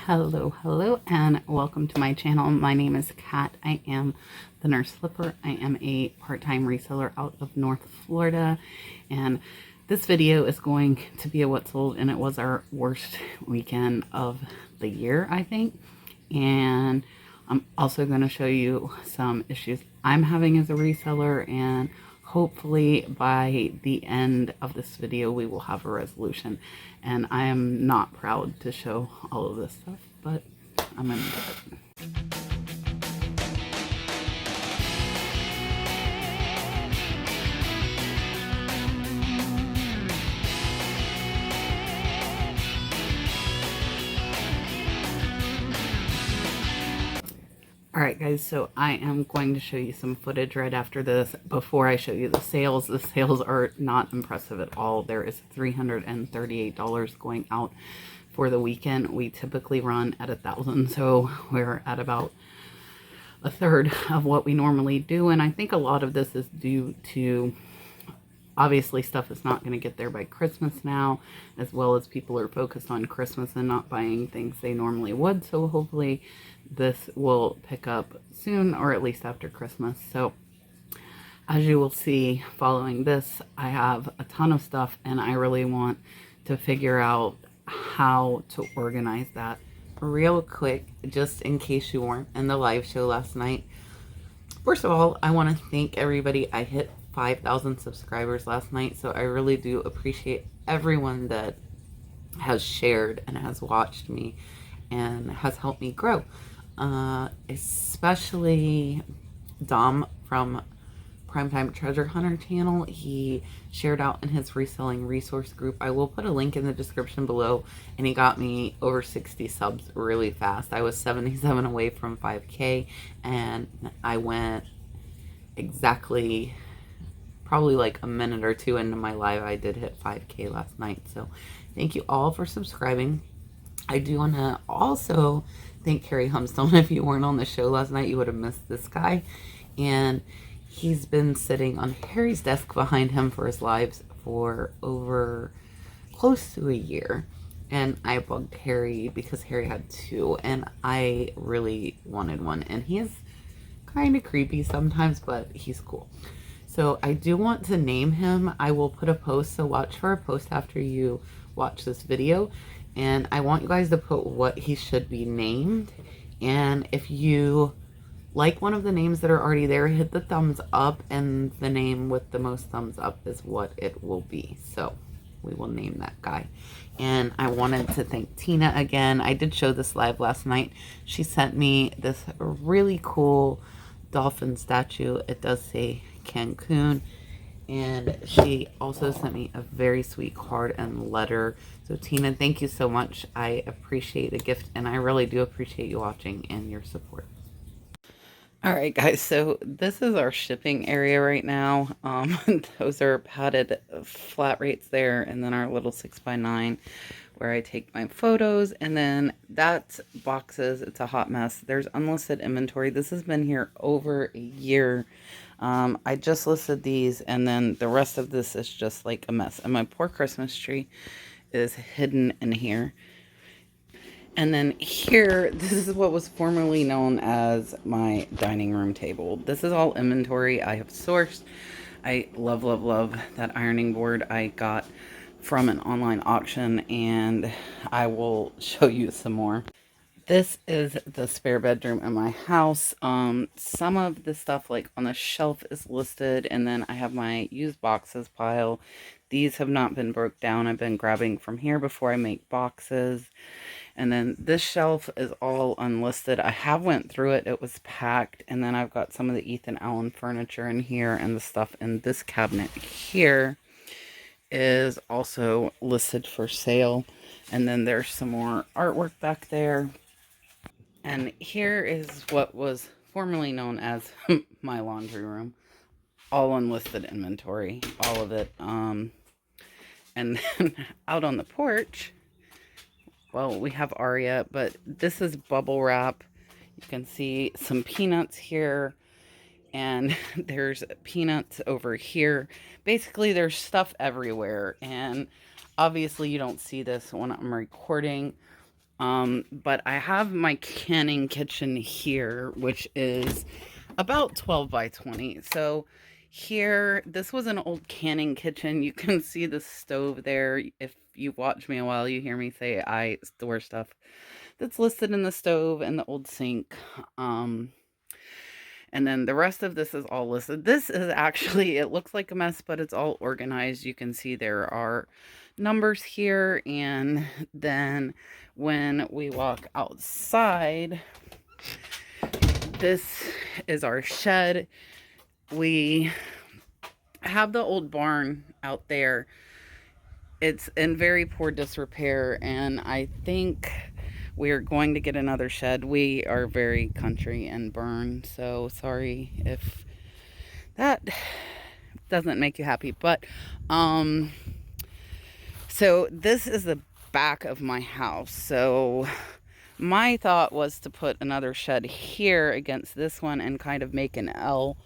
Hello, and welcome to my channel. My name is Kat. I am the Nurse Flipper. I am a part-time reseller out of North Florida, and this video is going to be a what sold, and it was our worst weekend of the year, I think. And I'm also going to show you some issues I'm having as a reseller, and hopefully by the end of this video we will have a resolution. And I am not proud to show all of this stuff, but I'm gonna do it. Alright guys, so I am going to show you some footage right after this. Before I show you the sales are not impressive at all. There is $338 going out for the weekend. We typically run at 1,000, so we're at about a third of what we normally do. And I think a lot of this is due to, obviously, stuff is not going to get there by Christmas now, as well as people are focused on Christmas and not buying things they normally would. So hopefully this will pick up soon, or at least after Christmas. So as you will see following this, I have a ton of stuff, and I really want to figure out how to organize that. Real quick, just in case you weren't in the live show last night, first of all, I want to thank everybody. I hit 5,000 subscribers last night, so I really do appreciate everyone that has shared and has watched me and has helped me grow. Especially Dom from Primetime Treasure Hunter channel. He shared out in his reselling resource group. I will put a link in the description below, and he got me over 60 subs really fast. I was 77 away from 5K, and I went exactly probably like a minute or two into my live. I did hit 5K last night, so thank you all for subscribing. I do want to also thank Harry Humstone. If you weren't on the show last night, you would have missed this guy. And he's been sitting on Harry's desk behind him for his lives for over close to a year. And I bugged Harry because Harry had two, and I really wanted one. And he is kind of creepy sometimes, but he's cool. So I do want to name him. I will put a post, so watch for a post after you watch this video. And I want you guys to put what he should be named. And if you like one of the names that are already there, hit the thumbs up, and the name with the most thumbs up is what it will be. So we will name that guy. And I wanted to thank Tina again. I did show this live last night. She sent me this really cool dolphin statue. It does say Cancun. And she also sent me a very sweet card and letter. So Tina, thank you so much. I appreciate the gift, and I really do appreciate you watching and your support. Alright guys, so this is our shipping area right now. Those are padded flat rates there, and then our little 6x9 where I take my photos, and then that's boxes. It's a hot mess. There's unlisted inventory. This has been here over a year. I just listed these, and then the rest of this is just like a mess. And my poor Christmas tree is hidden in here. And then here, this is what was formerly known as my dining room table. This is all inventory I have sourced. I love, love, love that ironing board I got from an online auction, and I will show you some more. This is the spare bedroom in my house. Some of the stuff like on the shelf is listed, and then I have my used boxes pile. These have not been broke down. I've been grabbing from here before I make boxes. And then this shelf is all unlisted. I have went through it. It was packed. And then I've got some of the Ethan Allen furniture in here, and the stuff in this cabinet here is also listed for sale. And then there's some more artwork back there. And here is what was formerly known as my laundry room. All unlisted inventory, all of it. And then out on the porch, well, we have Aria, but this is bubble wrap. You can see some peanuts here, and there's peanuts over here. Basically, there's stuff everywhere, and obviously you don't see this when I'm recording, But I have my canning kitchen here, which is about 12 by 20. So here, this was an old canning kitchen. You can see the stove there. If you watch me a while, you hear me say I store stuff that's listed in the stove and the old sink. And then the rest of this is all listed. This is actually, it looks like a mess, but it's all organized. You can see there are numbers here. And then when we walk outside, this is our shed. We have the old barn out there. It's in very poor disrepair, and I think we're going to get another shed. We are very country and burn, so sorry if that doesn't make you happy. But so this is the back of my house. So my thought was to put another shed here against this one and kind of make an L,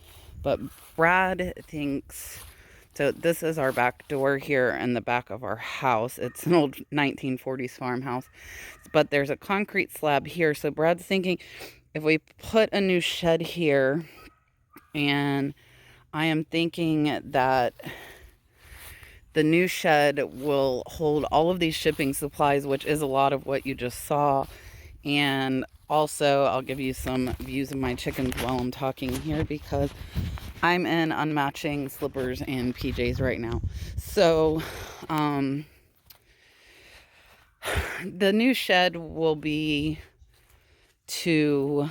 but Brad thinks, so this is our back door here in the back of our house. It's an old 1940s farmhouse, but there's a concrete slab here. So Brad's thinking if we put a new shed here, and I am thinking that the new shed will hold all of these shipping supplies, which is a lot of what you just saw. And also, I'll give you some views of my chickens while I'm talking here, because I'm in unmatching slippers and PJs right now. So, the new shed will be to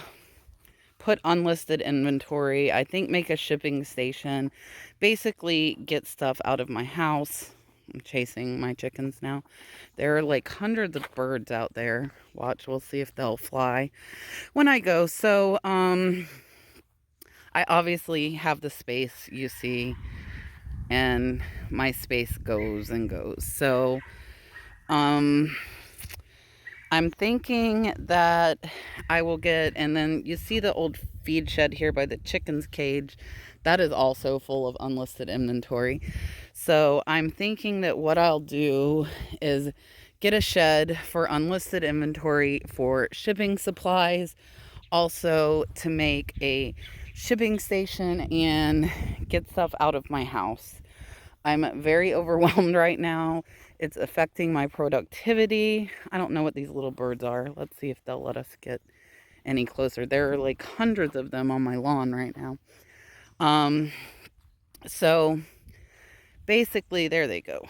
put unlisted inventory, I think make a shipping station, basically get stuff out of my house. I'm chasing my chickens now. There are like hundreds of birds out there. Watch, we'll see if they'll fly when I go. So, I obviously have the space you see, and my space goes and goes. So, I'm thinking that I will get, and then you see the old feed shed here by the chickens cage. That is also full of unlisted inventory. So I'm thinking that what I'll do is get a shed for unlisted inventory for shipping supplies, also to make a shipping station and get stuff out of my house. I'm very overwhelmed right now. It's affecting my productivity. I don't know what these little birds are. Let's see if they'll let us get any closer. There are like hundreds of them on my lawn right now. So basically, there they go.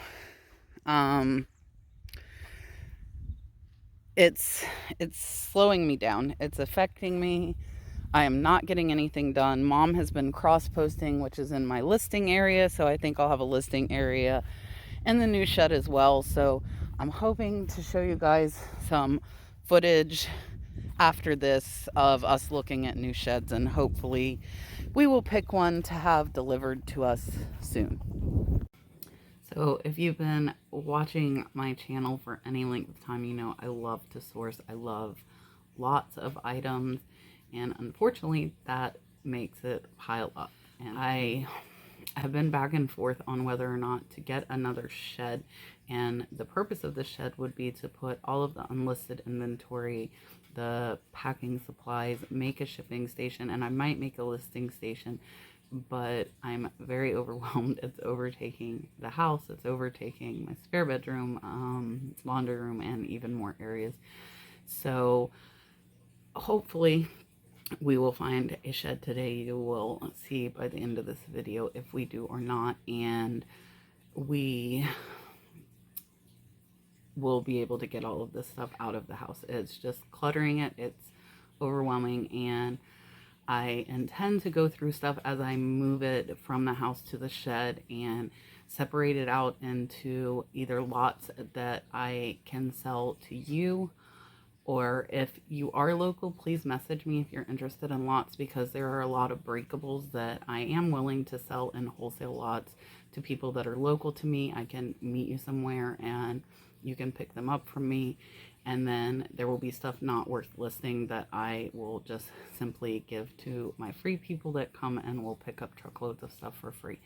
It's slowing me down. It's affecting me. I am not getting anything done. Mom has been cross-posting, which is in my listing area, so I think I'll have a listing area and the new shed as well. So I'm hoping to show you guys some footage after this of us looking at new sheds, and hopefully we will pick one to have delivered to us soon. So if you've been watching my channel for any length of time, you know I love to source. I love lots of items, and unfortunately that makes it pile up. And I have been back and forth on whether or not to get another shed, and the purpose of the shed would be to put all of the unlisted inventory, the packing supplies, make a shipping station, and I might make a listing station, but I'm very overwhelmed. It's overtaking the house, it's overtaking my spare bedroom, laundry room, and even more areas. So hopefully we will find a shed today. You will see by the end of this video if we do or not, and we will be able to get all of this stuff out of the house. It's just cluttering it. It's overwhelming, and I intend to go through stuff as I move it from the house to the shed and separate it out into either lots that I can sell to you, or if you are local, please message me if you're interested in lots, because there are a lot of breakables that I am willing to sell in wholesale lots to people that are local to me. I can meet you somewhere and you can pick them up from me. And then there will be stuff not worth listing that I will just simply give to my free people that come and will pick up truckloads of stuff for free.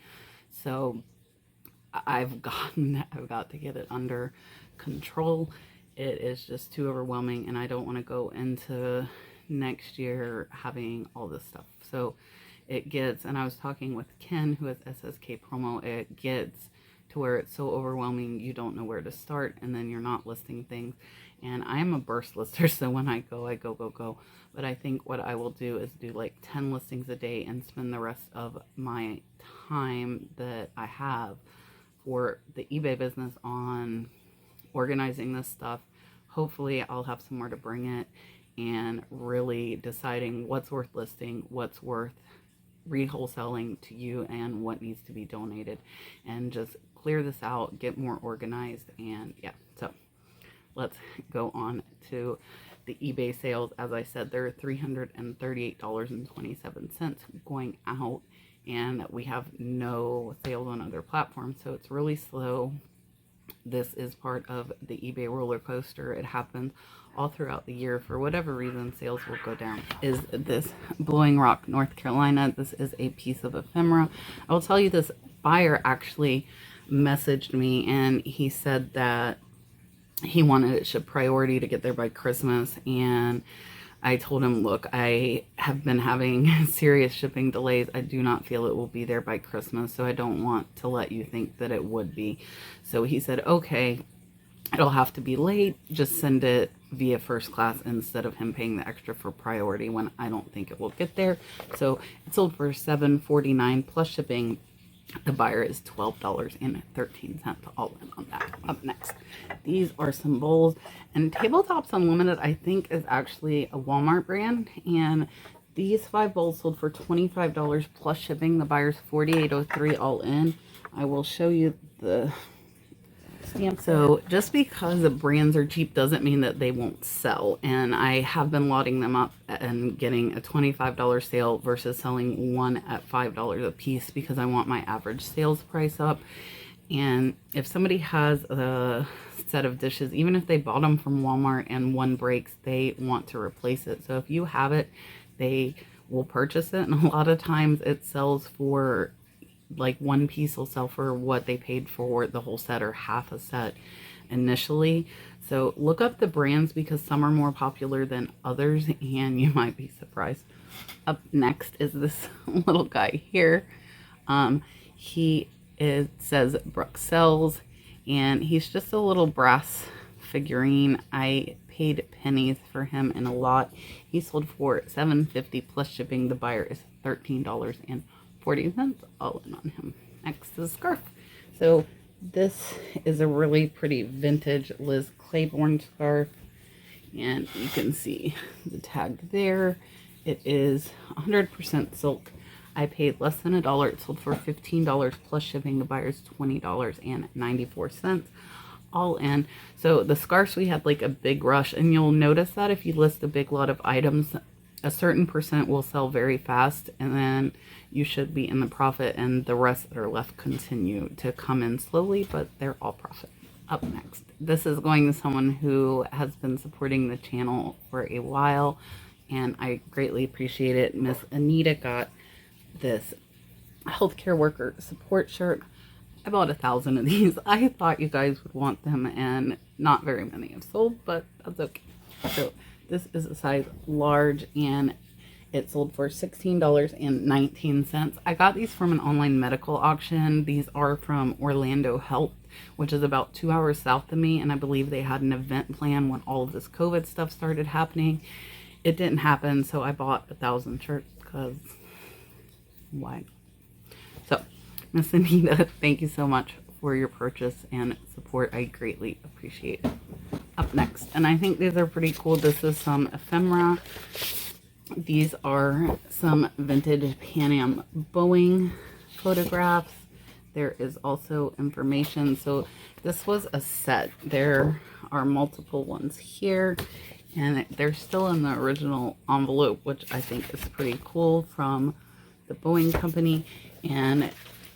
So I've got to get it under control. it is just too overwhelming, and I don't want to go into next year having all this stuff. So it gets, and I was talking with Ken, who has SSK promo, it gets to where it's so overwhelming you don't know where to start, and then you're not listing things. And I am a burst lister, so when I go. But I think what I will do is do like 10 listings a day and spend the rest of my time that I have for the eBay business on organizing this stuff. Hopefully I'll have somewhere to bring it, and really deciding what's worth listing, what's worth re-wholesaling to you, and what needs to be donated, and just clear this out, get more organized. And yeah, so let's go on to the eBay sales. As I said, they're $338.27 going out, and we have no sales on other platforms, so it's really slow. This is part of the eBay roller coaster. It happens all throughout the year. For whatever reason, sales will go down. Is this Blowing Rock, North Carolina. This is a piece of ephemera. I will tell you, this buyer actually messaged me, and he said that he wanted it shipped priority to get there by Christmas. And I told him, look, I have been having serious shipping delays. I do not feel it will be there by Christmas, so I don't want to let you think that it would be. So he said, okay, it'll have to be late. Just send it via first class instead of him paying the extra for priority, when I don't think it will get there. So it sold for $7.49 plus shipping. The buyer is $12.13 all in on that. Up next, these are some bowls, and Tabletops Unlimited, I think, is actually a Walmart brand, and these 5 bowls sold for $25 plus shipping. The buyer's $48.03 all in. I will show you the stamp. So just because the brands are cheap doesn't mean that they won't sell, and I have been lotting them up and getting a $25 sale versus selling one at $5 a piece, because I want my average sales price up. And if somebody has a set of dishes, even if they bought them from Walmart and one breaks, they want to replace it. So if you have it, they will purchase it, and a lot of times it sells for, like, one piece will sell for what they paid for the whole set or half a set initially. So look up the brands, because some are more popular than others, and you might be surprised. Up next is this little guy here. It says Bruxelles, and he's just a little brass figurine. I paid pennies for him in a lot. He sold for $7.50 plus shipping. The buyer is $13.40 all in on him. Next is scarf. So this is a really pretty vintage Liz Claiborne scarf, and you can see the tag there. It is 100% silk. I paid less than $1. It sold for $15 plus shipping. The buyer's $20.94 all in. So the scarves, we had like a big rush, and you'll notice that if you list a big lot of items, a certain percent will sell very fast, and then you should be in the profit, and the rest that are left continue to come in slowly, but they're all profit. Up next, this is going to someone who has been supporting the channel for a while, and I greatly appreciate it. Miss Anita got this healthcare worker support shirt. I bought 1,000 of these. I thought you guys would want them, and not very many have sold, but that's okay. So this is a size large, and it sold for $16.19. I got these from an online medical auction. These are from Orlando Health, which is about 2 hours south of me, and I believe they had an event plan when all of this COVID stuff started happening. It didn't happen, so I bought 1,000 shirts, because why? So, Miss Anita, thank you so much for your purchase and support. I greatly appreciate it. Up next, and I think these are pretty cool. This is some ephemera. These are some vintage Pan Am Boeing photographs. There is also information. So this was a set. There are multiple ones here, and they're still in the original envelope, which I think is pretty cool, from the Boeing company. And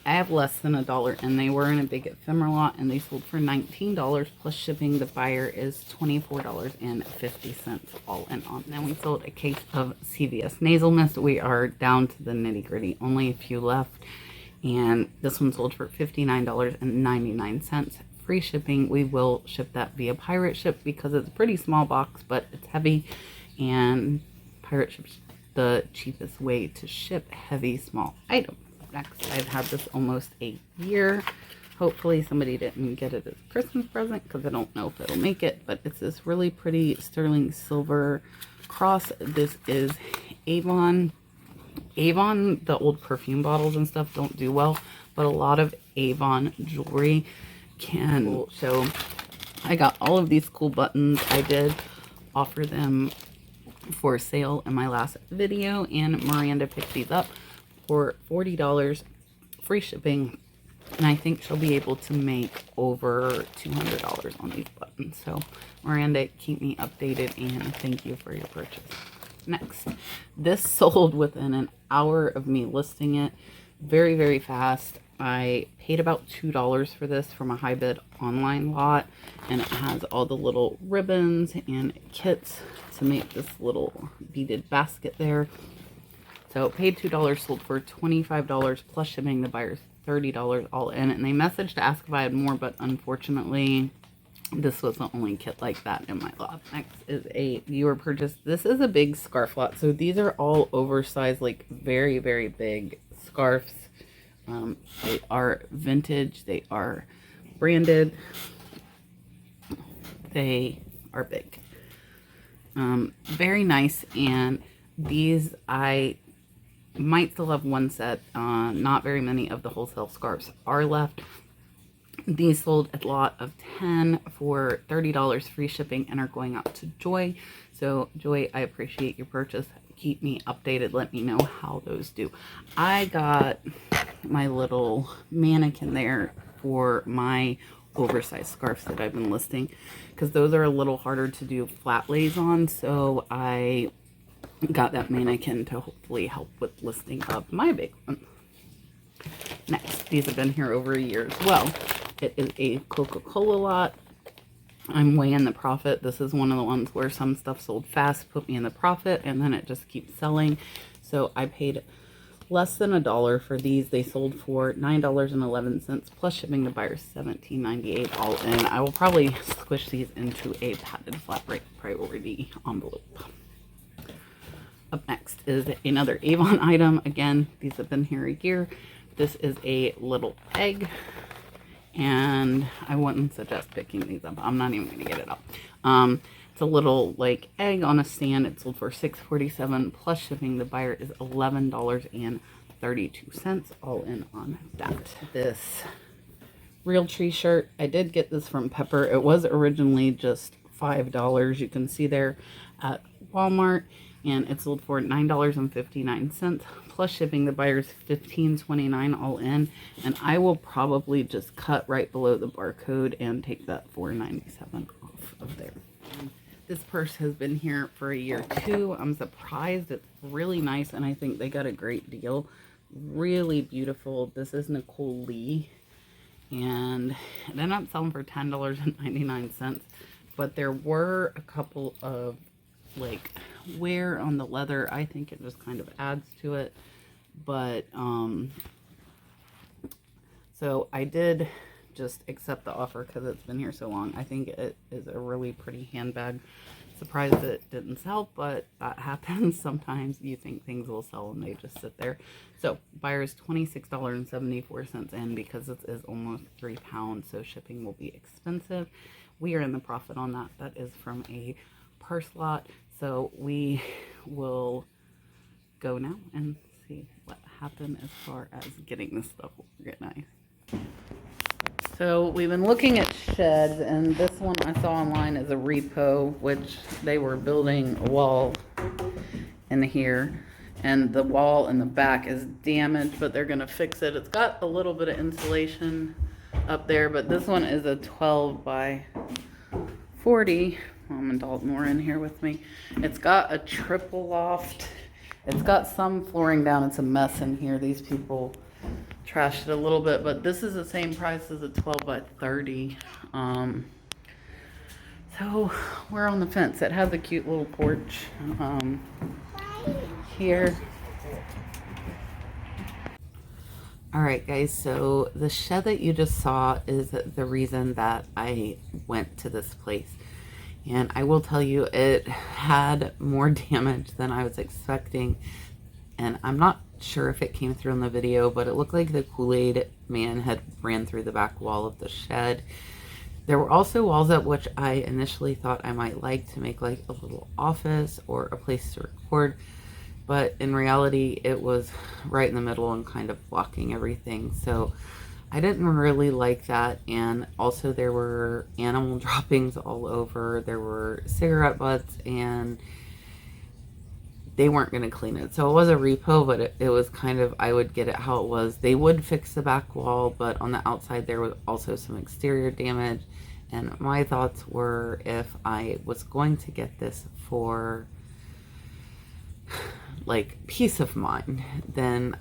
I have less than $1, and they were in a big ephemera lot, and they sold for $19 plus shipping. The buyer is $24.50 all in on. Then we sold a case of CVS Nasal Mist. We are down to the nitty gritty, only a few left, and this one sold for $59.99 free shipping. We will ship that via pirate ship because it's a pretty small box, but it's heavy, and pirate ship's the cheapest way to ship heavy small items. Next, I've had this almost a year. Hopefully somebody didn't get it as a Christmas present because I don't know if it'll make it, but it's this really pretty sterling silver cross. This is Avon. Avon, the old perfume bottles and stuff don't do well, but a lot of Avon jewelry can. So I got all of these cool buttons. I did offer them for sale in my last video, and Miranda picked these up for $40, free shipping, and I think she'll be able to make over $200 on these buttons. So Miranda, keep me updated, and thank you for your purchase. Next, this sold within an hour of me listing it. Very, very fast. I paid about $2 for this from a high bid online lot, and it has all the little ribbons and kits to make this little beaded basket there. So paid $2, sold for $25 plus shipping. The buyer's $30 all in, and they messaged to ask if I had more, but unfortunately this was the only kit like that in my lot. Next is a viewer purchase. This is a big scarf lot. So these are all oversized, like very, very big scarves. They are vintage. They are branded. They are big. Very nice. And these, I might still have one set. Not very many of the wholesale scarves are left. These sold a lot of 10 for $30 free shipping and are going out to Joy. So Joy, I appreciate your purchase. Keep me updated. Let me know how those do. I got my little mannequin there for my oversized scarves that I've been listing, because those are a little harder to do flat lays on. So I got that mannequin to hopefully help with listing of my big one. Next, these have been here over a year as well. It is a Coca-Cola lot. I'm weighing the profit. This is one of the ones where some stuff sold fast, put me in the profit, and then it just keeps selling. So I paid less than $1 for these. They sold for $9.11 plus shipping. The buyer's $17.98 all in. I will probably squish these into a padded flat rate priority envelope. Up next is another Avon item. Again, these have been here a year. This is a little egg, and I wouldn't suggest picking these up. I'm not even going to get it up. It's a little like egg on a stand. It sold for $6.47 plus shipping. The buyer is $11.32 all in on that. This Real Tree shirt, I did get this from Pepper. It was originally just $5. You can see there at Walmart, and it sold for $9.59 plus shipping. The buyer's $15.29 all in, and I will probably just cut right below the barcode and take that $4.97 off of there. This purse has been here for a year too. I'm surprised. It's really nice, and I think they got a great deal. Really beautiful. This is Nicole Lee, and it ended up selling for $10.99, but there were a couple of like wear on the leather. I think it just kind of adds to it, but so I did just accept the offer because it's been here so long. I think it is a really pretty handbag. Surprised it didn't sell, but that happens sometimes. You think things will sell and they just sit there. So buyer's $26.74 in, because it is almost 3 pounds, so shipping will be expensive. We are in the profit on that. That is from a purse lot. So we will go now and see what happened as far as getting this stuff organized. So we've been looking at sheds, and this one I saw online is a repo, which they were building a wall in here, and the wall in the back is damaged, but they're gonna fix it. It's got a little bit of insulation up there, but this one is a 12 by 40. Mom and Dalton were in here with me. It's got a triple loft. It's got some flooring down. It's a mess in here. These people trashed it a little bit, but this is the same price as a 12 by 30. So we're on the fence. It has a cute little porch here. All right, guys, so the shed that you just saw is the reason that I went to this place. And I will tell you, it had more damage than I was expecting. And I'm not sure if it came through in the video, but it looked like the Kool-Aid man had ran through the back wall of the shed. There were also walls at which I initially thought I might like to make like a little office or a place to record. But in reality, it was right in the middle and kind of blocking everything. So I didn't really like that. And also there were animal droppings all over. There were cigarette butts, and they weren't going to clean it. So it was a repo, but it was kind of, I would get it how it was. They would fix the back wall, but on the outside there was also some exterior damage. And my thoughts were, if I was going to get this for like peace of mind, then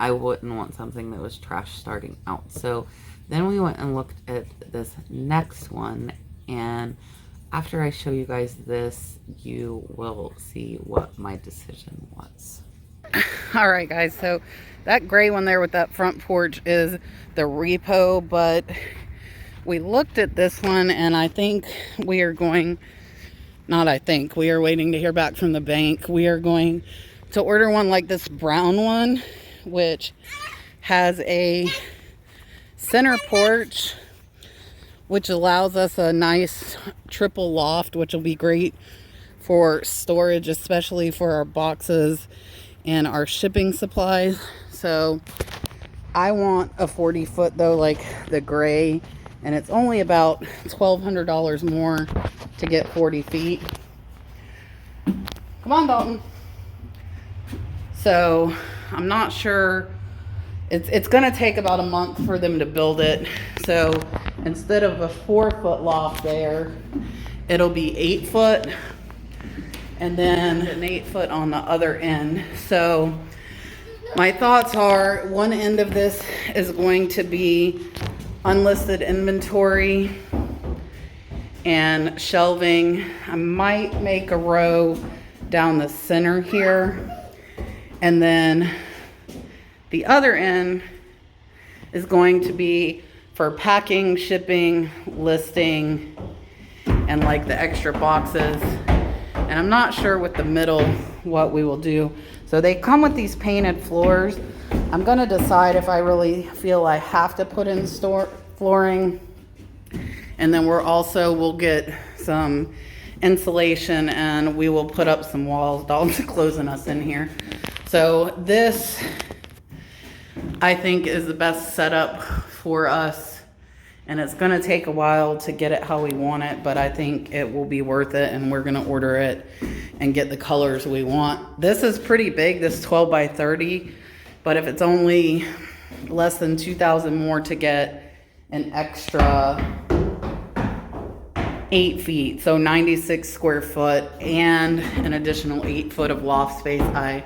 I wouldn't want something that was trash starting out. So then we went and looked at this next one, and after I show you guys this, you will see what my decision was. All right, guys, so that gray one there with that front porch is the repo, but we looked at this one, and I think we are going, not I think, we are waiting to hear back from the bank. We are going to order one like this brown one, which has a center porch, which allows us a nice triple loft, which will be great for storage, especially for our boxes and our shipping supplies. So I want a 40-foot though, like the gray, and it's only about $1,200 more to get 40 feet. Come on, Dalton. So I'm not sure. It's going to take about a month for them to build it. So instead of a 4-foot loft there, it'll be 8 foot, and then an 8 foot on the other end. So my thoughts are, one end of this is going to be unlisted inventory and shelving. I might make a row down the center here. And then the other end is going to be for packing, shipping, listing, and like the extra boxes. And I'm not sure with the middle what we will do. So they come with these painted floors. I'm gonna decide if I really feel I have to put in flooring. And then we'll get some insulation, and we will put up some walls. Dalton's closing us in here. So this, I think, is the best setup for us, and it's going to take a while to get it how we want it, but I think it will be worth it, and we're going to order it and get the colors we want. This is pretty big, this 12 by 30, but if it's only less than 2,000 more to get an extra 8 feet, so 96 square foot, and an additional 8 foot of loft space, I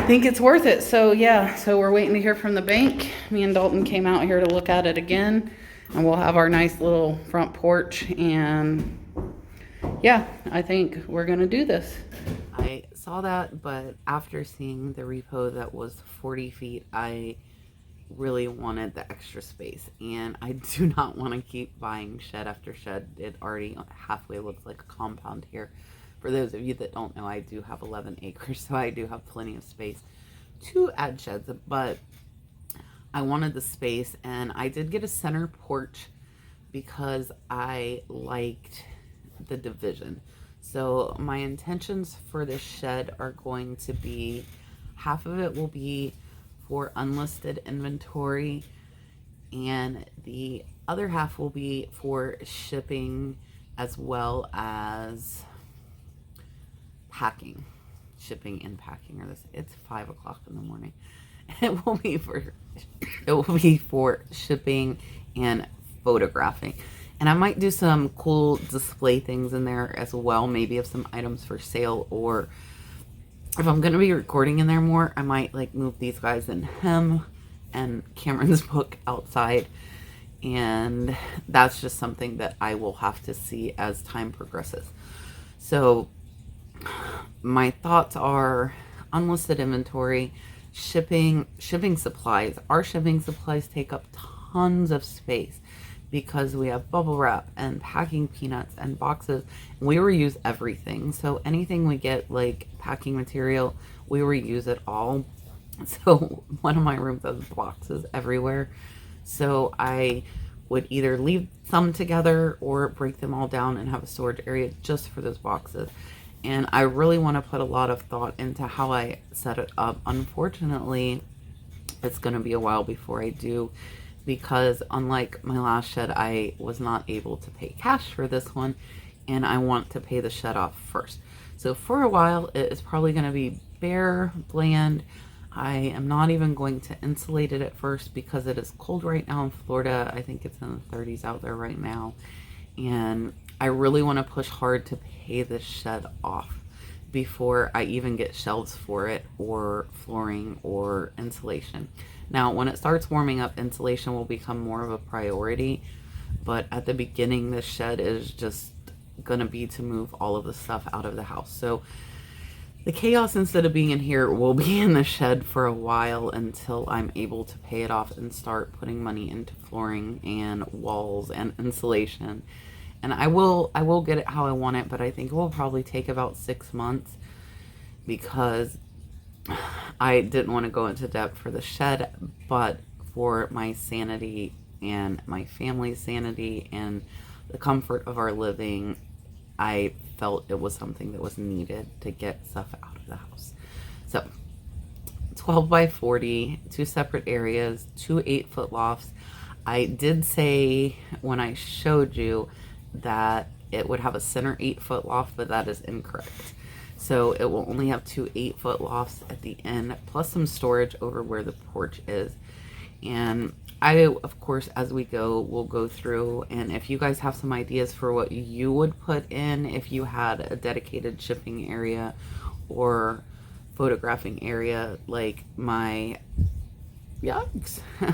think it's worth it. So yeah, so we're waiting to hear from the bank. Me and Dalton came out here to look at it again, and we'll have our nice little front porch. And yeah, I think we're gonna do this. I saw that, but after seeing the repo that was 40 feet, I really wanted the extra space, and I do not want to keep buying shed after shed. It already halfway looks like a compound here. For those of you that don't know, I do have 11 acres, so I do have plenty of space to add sheds, but I wanted the space, and I did get a center porch because I liked the division. So my intentions for this shed are going to be, half of it will be for unlisted inventory, and the other half will be for shipping as well as packing. Shipping and packing are this. It's 5 o'clock in the morning. It will be for shipping and photographing. And I might do some cool display things in there as well, maybe of some items for sale, or if I'm going to be recording in there more, I might like move these guys and him and Cameron's book outside. And that's just something that I will have to see as time progresses. So my thoughts are unlisted inventory, shipping supplies. Our shipping supplies take up tons of space because we have bubble wrap and packing peanuts and boxes. We reuse everything. So anything we get, like packing material, we reuse it all. So one of my rooms has boxes everywhere. So I would either leave some together or break them all down and have a storage area just for those boxes. And I really want to put a lot of thought into how I set it up. Unfortunately, it's going to be a while before I do, because unlike my last shed, I was not able to pay cash for this one, and I want to pay the shed off first. So for a while, it is probably going to be bare, bland. I am not even going to insulate it at first because it is cold right now in Florida. I think it's in the 30s out there right now. And I really want to push hard to pay this shed off before I even get shelves for it, or flooring, or insulation. Now, when it starts warming up, insulation will become more of a priority. But at the beginning, this shed is just going to be to move all of the stuff out of the house. So the chaos, instead of being in here, will be in the shed for a while until I'm able to pay it off and start putting money into flooring and walls and insulation. And I will get it how I want it, but I think it will probably take about 6 months, because I didn't want to go into debt for the shed, but for my sanity and my family's sanity and the comfort of our living, I felt it was something that was needed to get stuff out of the house. So 12 by 40, 2 separate areas, 2 8-foot lofts. I did say when I showed you that it would have a center 8-foot loft, but that is incorrect. So it will only have 2 8-foot lofts at the end, plus some storage over where the porch is. And I, of course, as we go, will go through, and if you guys have some ideas for what you would put in if you had a dedicated shipping area or photographing area, like my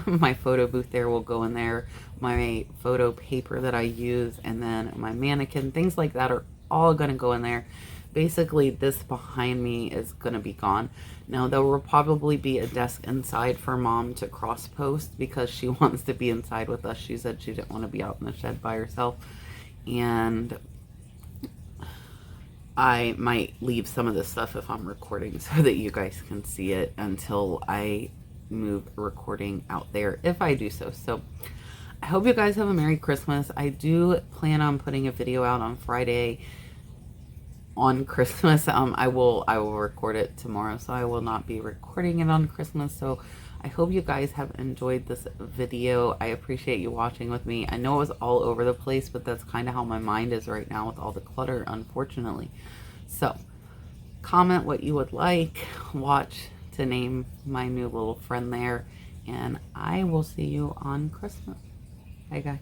my photo booth there will go in there, my photo paper that I use, and then my mannequin, things like that are all going to go in there. Basically, this behind me is going to be gone. Now, there will probably be a desk inside for Mom to cross post because she wants to be inside with us. She said she didn't want to be out in the shed by herself. And I might leave some of this stuff if I'm recording so that you guys can see it until I move recording out there, if I do so. So I hope you guys have a Merry Christmas. I do plan on putting a video out on Friday on Christmas. I will record it tomorrow, so I will not be recording it on Christmas. So I hope you guys have enjoyed this video. I appreciate you watching with me. I know it was all over the place, but that's kind of how my mind is right now with all the clutter, unfortunately. So comment what you would like, watch to name my new little friend there, and I will see you on Christmas. Bye guys.